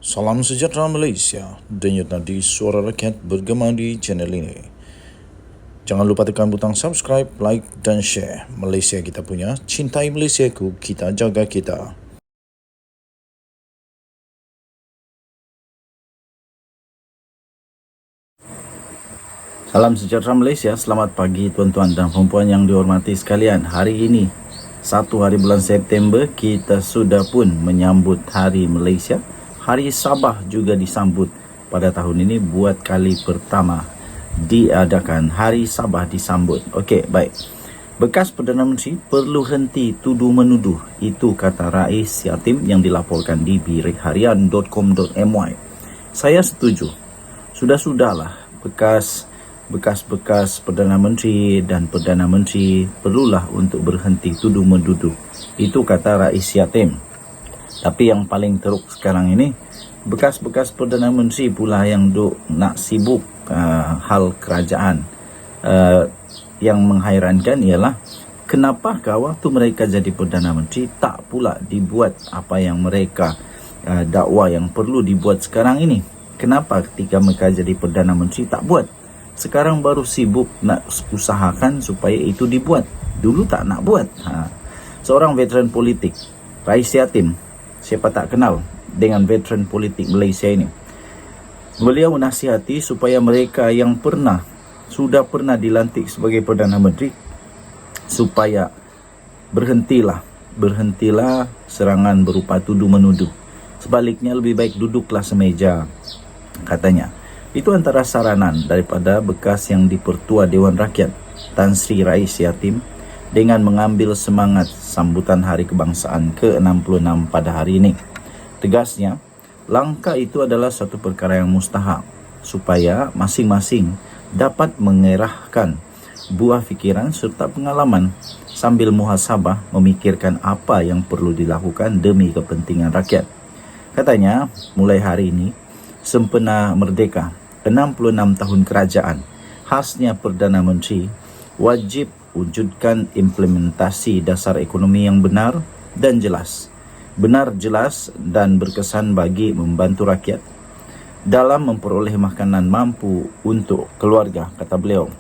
Salam sejahtera Malaysia, denyut nadi suara rakyat bergema di channel ini. Jangan lupa tekan butang subscribe, like dan share. Malaysia kita punya, cintai Malaysiaku, kita jaga kita. Salam sejahtera Malaysia, selamat pagi tuan-tuan dan puan-puan yang dihormati sekalian. Hari ini, 1 hari bulan September, kita sudah pun menyambut Hari Malaysia. Hari Sabah juga disambut pada tahun ini, buat kali pertama diadakan Hari Sabah disambut. Okey, baik. Bekas Perdana Menteri perlu henti tuduh-menuduh. Itu kata Rais Yatim yang dilaporkan di birikharian.com.my. Saya setuju. Sudah-sudahlah bekas Perdana Menteri dan Perdana Menteri perlulah untuk berhenti tuduh-menuduh. Itu kata Rais Yatim. Tapi yang paling teruk sekarang ini, bekas Perdana Menteri pula yang nak sibuk hal kerajaan. Yang menghairankan ialah kenapakah waktu mereka jadi Perdana Menteri tak pula dibuat apa yang mereka dakwa yang perlu dibuat sekarang ini. Kenapa ketika mereka jadi Perdana Menteri tak buat? Sekarang baru sibuk nak usahakan supaya itu dibuat. Dulu tak nak buat. Seorang veteran politik, Rais Yatim, siapa tak kenal dengan veteran politik Malaysia ini. Beliau menasihati supaya mereka yang sudah pernah dilantik sebagai Perdana Menteri, supaya berhentilah serangan berupa tuduh-menuduh. Sebaliknya lebih baik duduklah semeja, katanya. Itu antara saranan daripada bekas yang dipertua Dewan Rakyat, Tan Sri Rais Yatim, dengan mengambil semangat sambutan Hari Kebangsaan ke-66 pada hari ini. Tegasnya, langkah itu adalah satu perkara yang mustahak, supaya masing-masing dapat mengerahkan buah fikiran serta pengalaman sambil muhasabah memikirkan apa yang perlu dilakukan demi kepentingan rakyat. Katanya, mulai hari ini, sempena merdeka, 66 tahun kerajaan, khasnya Perdana Menteri wajib wujudkan implementasi dasar ekonomi yang benar dan jelas. Benar, jelas dan berkesan bagi membantu rakyat dalam memperoleh makanan mampu untuk keluarga, kata beliau.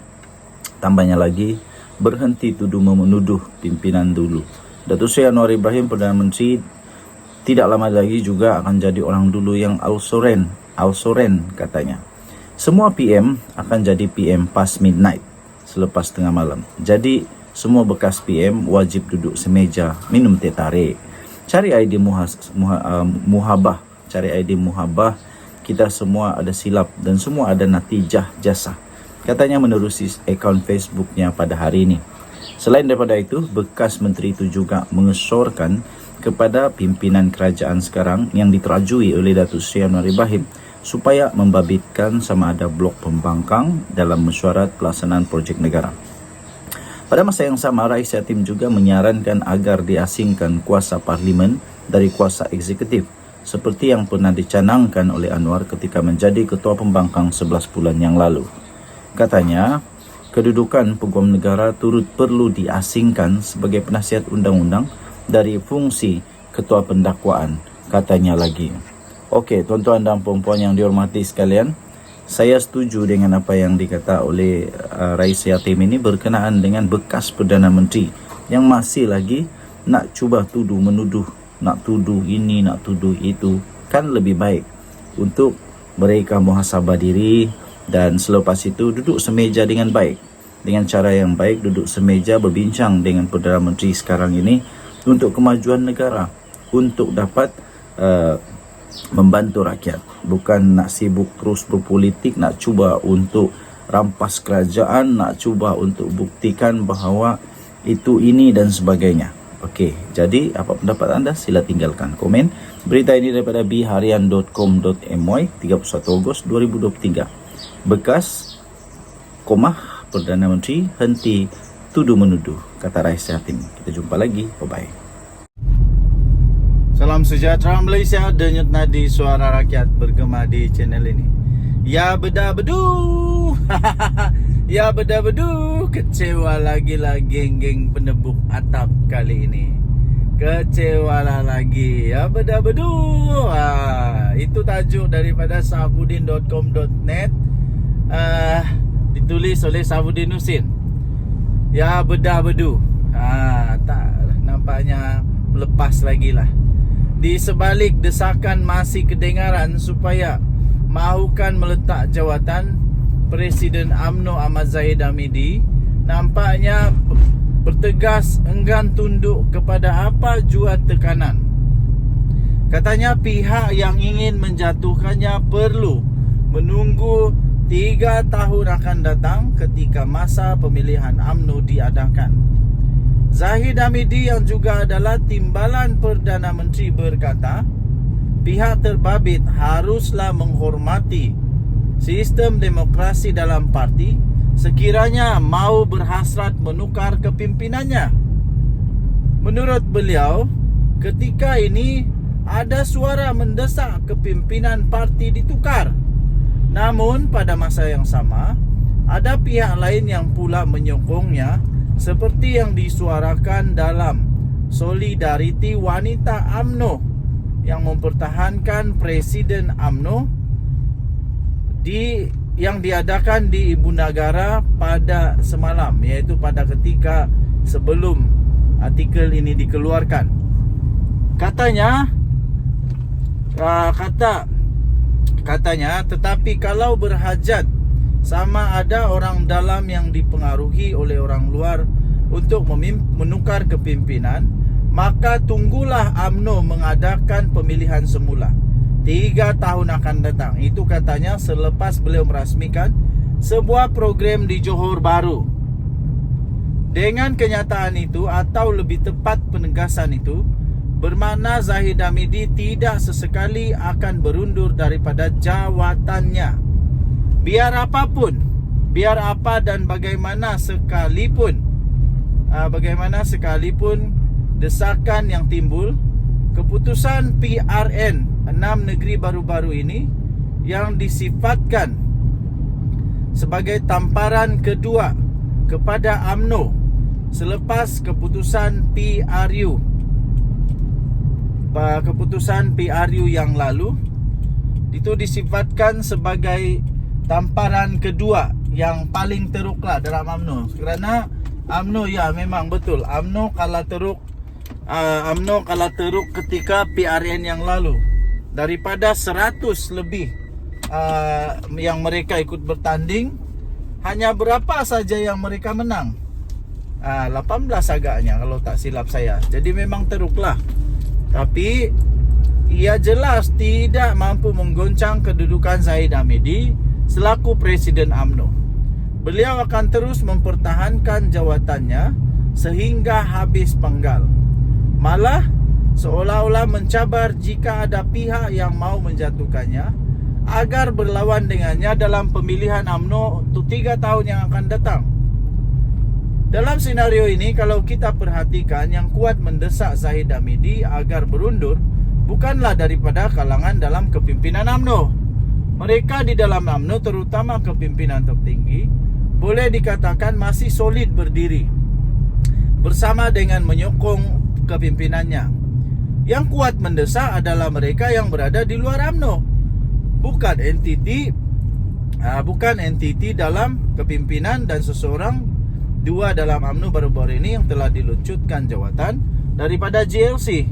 Tambahnya lagi, berhenti tuduh-menuduh pimpinan dulu. Datuk Seri Anwar Ibrahim, Perdana Menteri, tidak lama lagi juga akan jadi orang dulu yang Al-Soren katanya. Semua PM akan jadi PM past midnight, selepas tengah malam. Jadi semua bekas PM wajib duduk semeja, minum teh tarik. Cari idea muhabah. Kita semua ada silap dan semua ada natijah jasa, katanya menerusi akaun Facebooknya pada hari ini. Selain daripada itu, bekas menteri itu juga mengesorkan kepada pimpinan kerajaan sekarang yang diterajui oleh Datuk Seri Anwar Ibrahim supaya membabitkan sama ada blok pembangkang dalam mesyuarat pelaksanaan projek negara. Pada masa yang sama, Rais Yatim juga menyarankan agar diasingkan kuasa parlimen dari kuasa eksekutif, seperti yang pernah dicanangkan oleh Anwar ketika menjadi ketua pembangkang 11 bulan yang lalu. Katanya, kedudukan peguam negara turut perlu diasingkan sebagai penasihat undang-undang dari fungsi ketua pendakwaan, katanya lagi. Okey, tuan-tuan dan puan-puan yang dihormati sekalian, saya setuju dengan apa yang dikata oleh Rais Yatim ini berkenaan dengan bekas Perdana Menteri yang masih lagi nak cuba tuduh-menuduh, nak tuduh ini, nak tuduh itu. Kan lebih baik untuk mereka muhasabah diri dan selepas itu duduk semeja dengan baik. Dengan cara yang baik, duduk semeja berbincang dengan Perdana Menteri sekarang ini untuk kemajuan negara, untuk dapat membantu rakyat. Bukan nak sibuk terus berpolitik, nak cuba untuk rampas kerajaan, nak cuba untuk buktikan bahawa itu ini dan sebagainya. Okey, jadi apa pendapat anda? Sila tinggalkan komen. Berita ini daripada biharian.com.my 31 Ogos 2023. Bekas Perdana Menteri henti tuduh-menuduh, kata Rais Yatim. Kita jumpa lagi. Bye-bye. Salam sejahtera Malaysia, denyut nadi suara rakyat bergema di channel ini. Ya bedah-beduh. Ya bedah-beduh. Kecewa lagilah geng-geng penebuk atap kali ini. Kecewa lagi. Ya bedah-beduh. Itu itu tajuk daripada sahbudin.com.net, ditulis oleh Sahbudin Husin. Ya, bedah bedu. Tak nampaknya melepas lagi lah. Di sebalik desakan masih kedengaran supaya mahukan meletak jawatan Presiden UMNO Ahmad Zahid Hamidi, nampaknya bertegas enggan tunduk kepada apa jua tekanan. Katanya pihak yang ingin menjatuhkannya perlu menunggu 3 tahun akan datang ketika masa pemilihan UMNO diadakan. Zahid Hamidi yang juga adalah timbalan Perdana Menteri berkata, pihak terbabit haruslah menghormati sistem demokrasi dalam parti sekiranya mau berhasrat menukar kepimpinannya. Menurut beliau, ketika ini ada suara mendesak kepimpinan parti ditukar. Namun pada masa yang sama, ada pihak lain yang pula menyokongnya, seperti yang disuarakan dalam Solidariti Wanita UMNO yang mempertahankan Presiden UMNO yang diadakan di Ibu Negara pada semalam, iaitu pada ketika sebelum artikel ini dikeluarkan. Katanya, tetapi kalau berhajat sama ada orang dalam yang dipengaruhi oleh orang luar untuk menukar kepimpinan, maka tunggulah UMNO mengadakan pemilihan semula 3 tahun akan datang. Itu katanya selepas beliau merasmikan sebuah program di Johor Bahru. Dengan kenyataan itu, atau lebih tepat penegasan itu, bermakna Zahid Hamidi tidak sesekali akan berundur daripada jawatannya. Biar apapun, biar apa dan bagaimana sekalipun desakan yang timbul, keputusan PRN 6 negeri baru-baru ini yang disifatkan sebagai tamparan kedua kepada UMNO selepas keputusan PRU yang lalu, itu disifatkan sebagai tamparan kedua yang paling teruklah dalam UMNO. Kerana UMNO, ya memang betul, UMNO kalah teruk ketika PRN yang lalu. Daripada 100 lebih yang mereka ikut bertanding, hanya berapa saja yang mereka menang? 18 agaknya kalau tak silap saya. Jadi memang teruklah. Tapi ia jelas tidak mampu menggoncang kedudukan Zahid Hamidi selaku Presiden UMNO. Beliau akan terus mempertahankan jawatannya sehingga habis penggal. Malah seolah-olah mencabar jika ada pihak yang mau menjatuhkannya agar berlawan dengannya dalam pemilihan UMNO untuk 3 tahun yang akan datang. Dalam senario ini, kalau kita perhatikan, yang kuat mendesak Zahid Hamidi agar berundur bukanlah daripada kalangan dalam kepimpinan UMNO. Mereka di dalam UMNO, terutama kepimpinan tertinggi, boleh dikatakan masih solid berdiri bersama dengan menyokong kepimpinannya. Yang kuat mendesak adalah mereka yang berada di luar UMNO, bukan entiti dalam kepimpinan, dan seseorang 2 dalam UMNO baru-baru ini yang telah diluncutkan jawatan daripada JLC.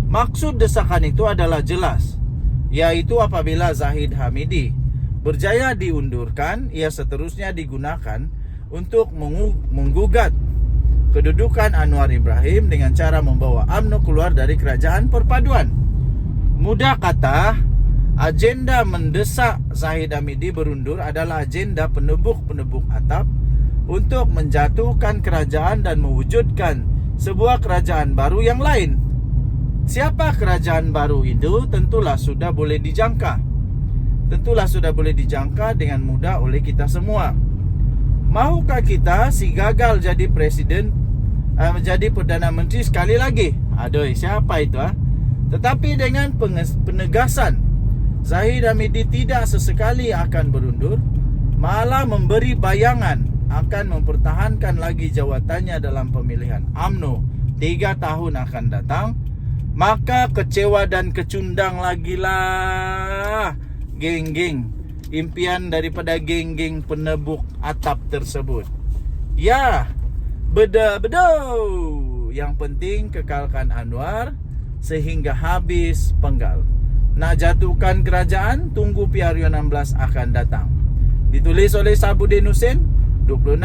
Maksud desakan itu adalah jelas, yaitu apabila Zahid Hamidi berjaya diundurkan, ia seterusnya digunakan untuk menggugat kedudukan Anwar Ibrahim dengan cara membawa UMNO keluar dari kerajaan perpaduan. Mudah kata, agenda mendesak Zahid Hamidi berundur adalah agenda penebuk-penebuk atap untuk menjatuhkan kerajaan dan mewujudkan sebuah kerajaan baru yang lain. Siapa kerajaan baru itu? Tentulah sudah boleh dijangka dengan mudah oleh kita semua. Mahukah kita si gagal jadi presiden, menjadi Perdana Menteri sekali lagi? Aduh, siapa itu? Tetapi dengan penegasan Zahid Hamidi tidak sesekali akan berundur, malah memberi bayangan akan mempertahankan lagi jawatannya dalam pemilihan UMNO 3 tahun akan datang, maka kecewa dan kecundang lagi lah geng-geng impian daripada geng-geng penebuk atap tersebut. Ya, bedo. Yang penting kekalkan Anwar sehingga habis penggal. Nak jatuhkan kerajaan, tunggu Piario 16 akan datang. Ditulis oleh Sabudin Husin 26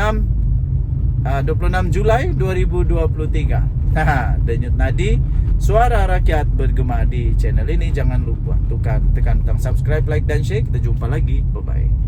Julai 2023. Denyut nadi suara rakyat bergema di channel ini. Jangan lupa tekan butang subscribe, like dan share. Kita jumpa lagi. Bye bye.